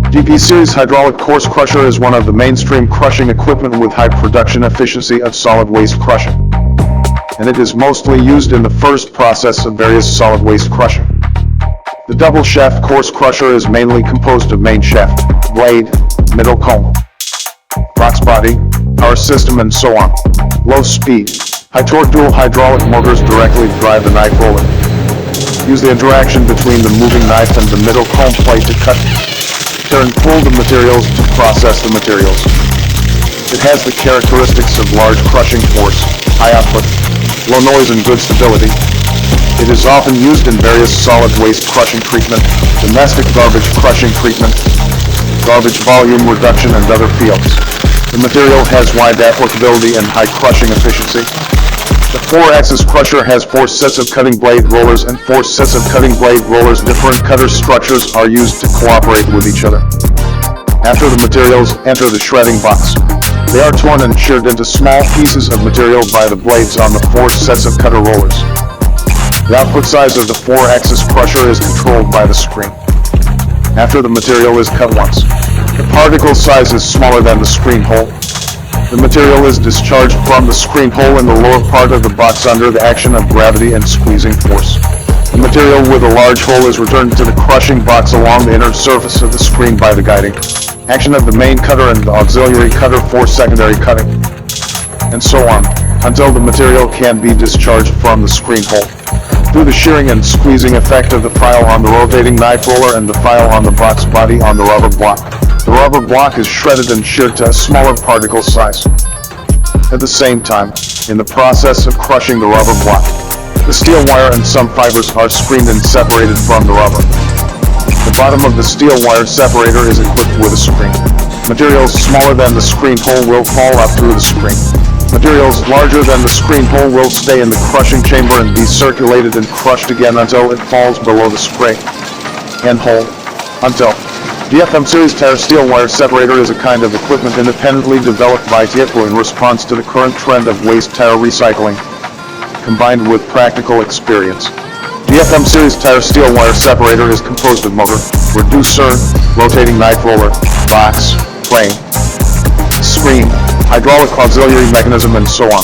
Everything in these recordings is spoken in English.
GP Series hydraulic coarse crusher is one of the mainstream crushing equipment with high production efficiency of solid waste crushing, and it is mostly used in the first process of various solid waste crushing. The double shaft coarse crusher is mainly composed of main shaft, blade, middle comb, box body, power system, and so on. Low speed, high torque dual hydraulic motors directly drive the knife roller. Use the interaction between the moving knife and the middle comb plate to cut, tear, and pull the materials to process the materials. It has the characteristics of large crushing force, high output, low noise, and good stability. It is often used in various solid waste crushing treatment, domestic garbage crushing treatment, garbage volume reduction, and other fields. The material has wide applicability and high crushing efficiency. The 4-axis crusher has 4 sets of cutting blade rollers and 4 sets of cutting blade rollers. Different cutter structures are used to cooperate with each other. After the materials enter the shredding box, they are torn and sheared into small pieces of material by the blades on the 4 sets of cutter rollers. The output size of the 4-axis crusher is controlled by the screen. After the material is cut once, the particle size is smaller than the screen hole. The material is discharged from the screen hole in the lower part of the box under the action of gravity and squeezing force. The material with a large hole is returned to the crushing box along the inner surface of the screen by the guiding action of the main cutter and the auxiliary cutter for secondary cutting, and so on, until the material can be discharged from the screen hole. Through the shearing and squeezing effect of the file on the rotating knife roller and the file on the box body on the rubber block, the rubber block is shredded and sheared to a smaller particle size. At the same time, in the process of crushing the rubber block, the steel wire and some fibers are screened and separated from the rubber. The bottom of the steel wire separator is equipped with a screen. Materials smaller than the screen hole will fall up through the screen. Materials larger than the screen hole will stay in the crushing chamber and be circulated and crushed again until it falls below the screen and hole. Until DFM Series tire steel wire separator is a kind of equipment independently developed by TFO in response to the current trend of waste tire recycling, combined with practical experience. DFM Series tire steel wire separator is composed of motor, reducer, rotating knife roller, box, frame, screen, hydraulic auxiliary mechanism, and so on.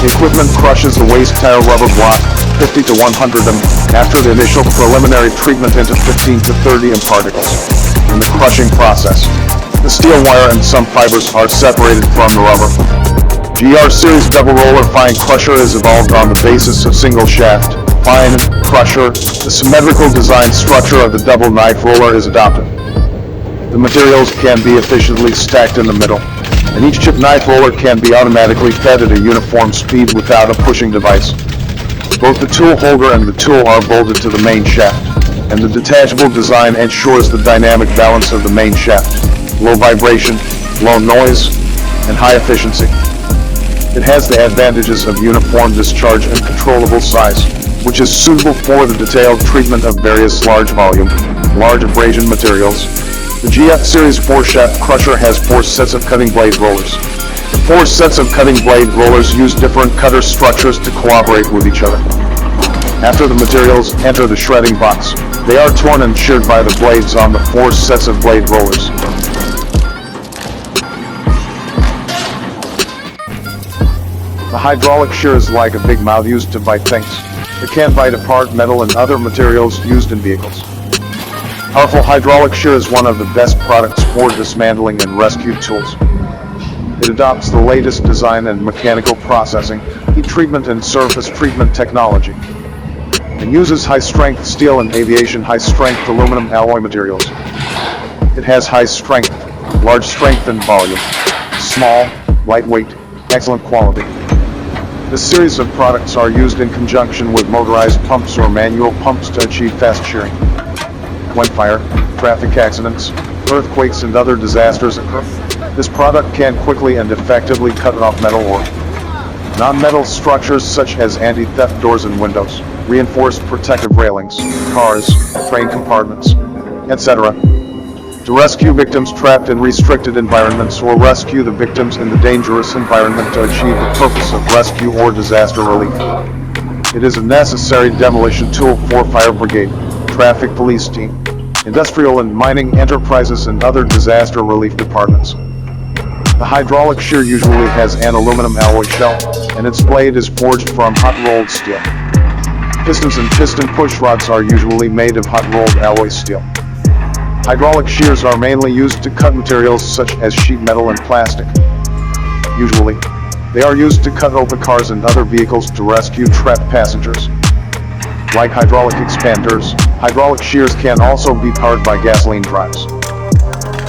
The equipment crushes the waste tire rubber block 50 to 100 m after the initial preliminary treatment into 15 to 30 m particles. In the crushing process, the steel wire and some fibers are separated from the rubber. GR Series double roller fine crusher is evolved on the basis of single shaft fine crusher. The symmetrical design structure of the double knife roller is adopted. The materials can be efficiently stacked in the middle, and each chip knife roller can be automatically fed at a uniform speed without a pushing device. Both the tool holder and the tool are bolted to the main shaft, and the detachable design ensures the dynamic balance of the main shaft, low vibration, low noise, and high efficiency. It has the advantages of uniform discharge and controllable size, which is suitable for the detailed treatment of various large volume, large abrasion materials. The GF Series 4-shaft crusher has 4 sets of cutting blade rollers. The 4 sets of cutting blade rollers use different cutter structures to cooperate with each other. After the materials enter the shredding box, they are torn and sheared by the blades on the 4 sets of blade rollers. The hydraulic shear is like a big mouth used to bite things. It can bite apart metal and other materials used in vehicles. Powerful hydraulic shear is one of the best products for dismantling and rescue tools. It adopts the latest design and mechanical processing, heat treatment and surface treatment technology, and uses high-strength steel and aviation high-strength aluminum alloy materials. It has high strength, large strength and volume, small, lightweight, excellent quality. This series of products are used in conjunction with motorized pumps or manual pumps to achieve fast shearing. When fire, traffic accidents, earthquakes and other disasters occur, this product can quickly and effectively cut off metal or non-metal structures such as anti-theft doors and windows, reinforced protective railings, cars, train compartments, etc. To rescue victims trapped in restricted environments or rescue the victims in the dangerous environment to achieve the purpose of rescue or disaster relief. It is a necessary demolition tool for fire brigade, traffic police team, industrial and mining enterprises and other disaster relief departments. The hydraulic shear usually has an aluminum alloy shell, and its blade is forged from hot-rolled steel. Pistons and piston push rods are usually made of hot-rolled alloy steel. Hydraulic shears are mainly used to cut materials such as sheet metal and plastic. Usually, they are used to cut open cars and other vehicles to rescue trapped passengers. Like hydraulic expanders, hydraulic shears can also be powered by gasoline drives.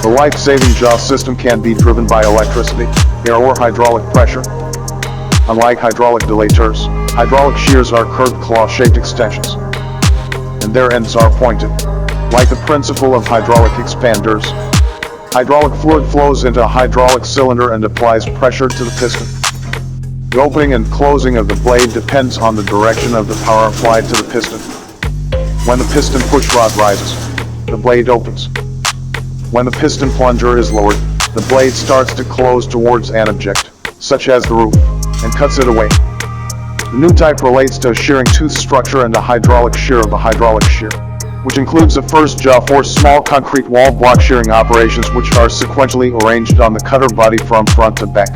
The life-saving jaw system can be driven by electricity, air or hydraulic pressure. Unlike hydraulic dilators, hydraulic shears are curved claw-shaped extensions, and their ends are pointed. Like the principle of hydraulic expanders, hydraulic fluid flows into a hydraulic cylinder and applies pressure to the piston. The opening and closing of the blade depends on the direction of the power applied to the piston. When the piston push rod rises, the blade opens. When the piston plunger is lowered, the blade starts to close towards an object, such as the roof, and cuts it away. The new type relates to a shearing tooth structure and a hydraulic shear of a hydraulic shear, which includes a first jaw for small concrete wall block shearing operations which are sequentially arranged on the cutter body from front to back,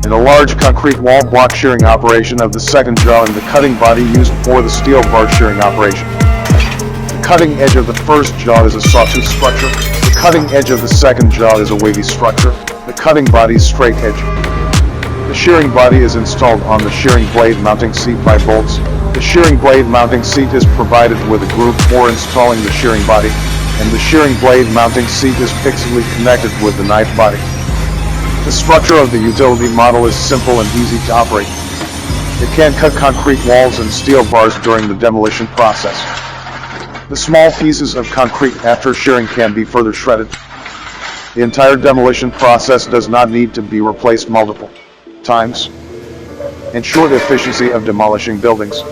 and a large concrete wall block shearing operation of the second jaw and the cutting body used for the steel bar shearing operation. The cutting edge of the first jaw is a sawtooth structure. The cutting edge of the second jaw is a wavy structure. The cutting body's straight edge. The shearing body is installed on the shearing blade mounting seat by bolts. The shearing blade mounting seat is provided with a groove for installing the shearing body, and the shearing blade mounting seat is fixedly connected with the knife body. The structure of the utility model is simple and easy to operate. It can cut concrete walls and steel bars during the demolition process. The small pieces of concrete after shearing can be further shredded. The entire demolition process does not need to be replaced multiple times. Ensure the efficiency of demolishing buildings.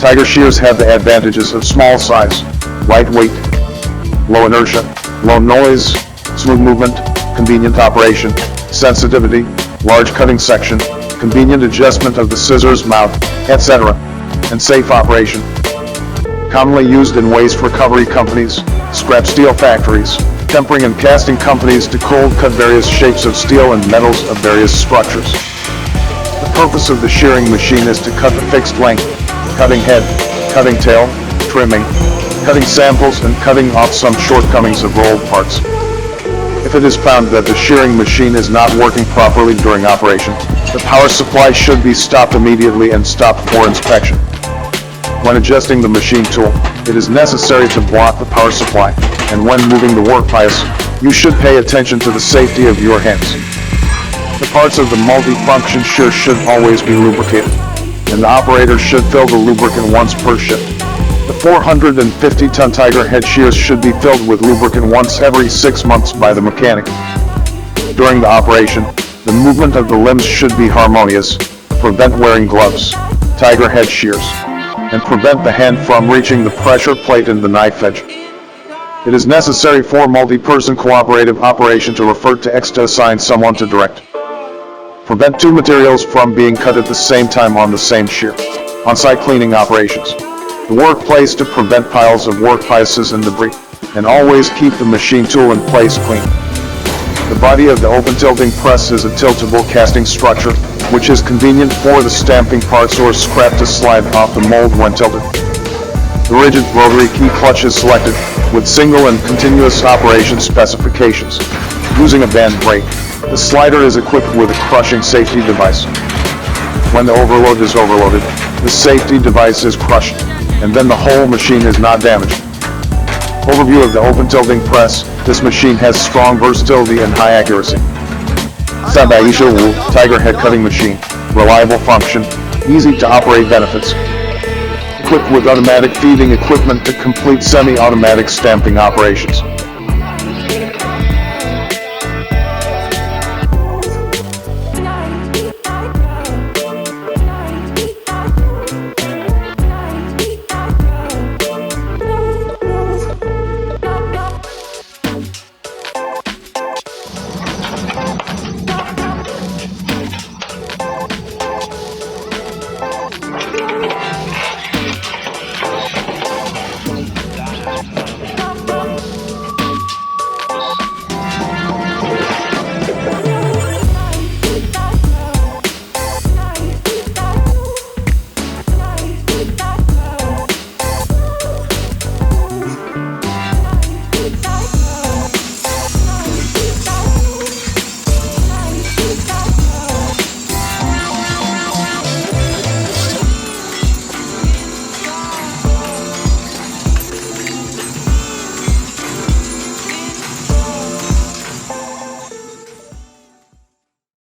Tiger shears have the advantages of small size, lightweight, low inertia, low noise, smooth movement, convenient operation, sensitivity, large cutting section, convenient adjustment of the scissors mouth, etc., and safe operation. Commonly used in waste recovery companies, scrap steel factories, tempering and casting companies to cold cut various shapes of steel and metals of various structures. The purpose of the shearing machine is to cut the fixed length, cutting head, cutting tail, trimming, cutting samples, and cutting off some shortcomings of rolled parts. If it is found that the shearing machine is not working properly during operation, the power supply should be stopped immediately and stopped for inspection. When adjusting the machine tool, it is necessary to block the power supply, and when moving the workpiece, you should pay attention to the safety of your hands. The parts of the multi-function shear should always be lubricated, and the operator should fill the lubricant once per shift. The 450-ton Tiger head shears should be filled with lubricant once every 6 months by the mechanic. During the operation, the movement of the limbs should be harmonious, prevent wearing gloves, Tiger head shears, and prevent the hand from reaching the pressure plate and the knife edge. It is necessary for multi-person cooperative operation to refer to X to assign someone to direct. Prevent two materials from being cut at the same time on the same shear. On-site cleaning operations. The workplace to prevent piles of workpieces and debris, and always keep the machine tool in place clean. The body of the open tilting press is a tiltable casting structure, which is convenient for the stamping parts or scrap to slide off the mold when tilted. The rigid rotary key clutch is selected, with single and continuous operation specifications. Using a band brake, the slider is equipped with a crushing safety device. When the overload is overloaded, the safety device is crushed, and then the whole machine is not damaged. Overview of the open tilting press. This machine has strong versatility and high accuracy. Sabaisha Wu Tiger head cutting machine. Reliable function, easy to operate benefits. The equipped with automatic feeding equipment to complete semi-automatic stamping operations.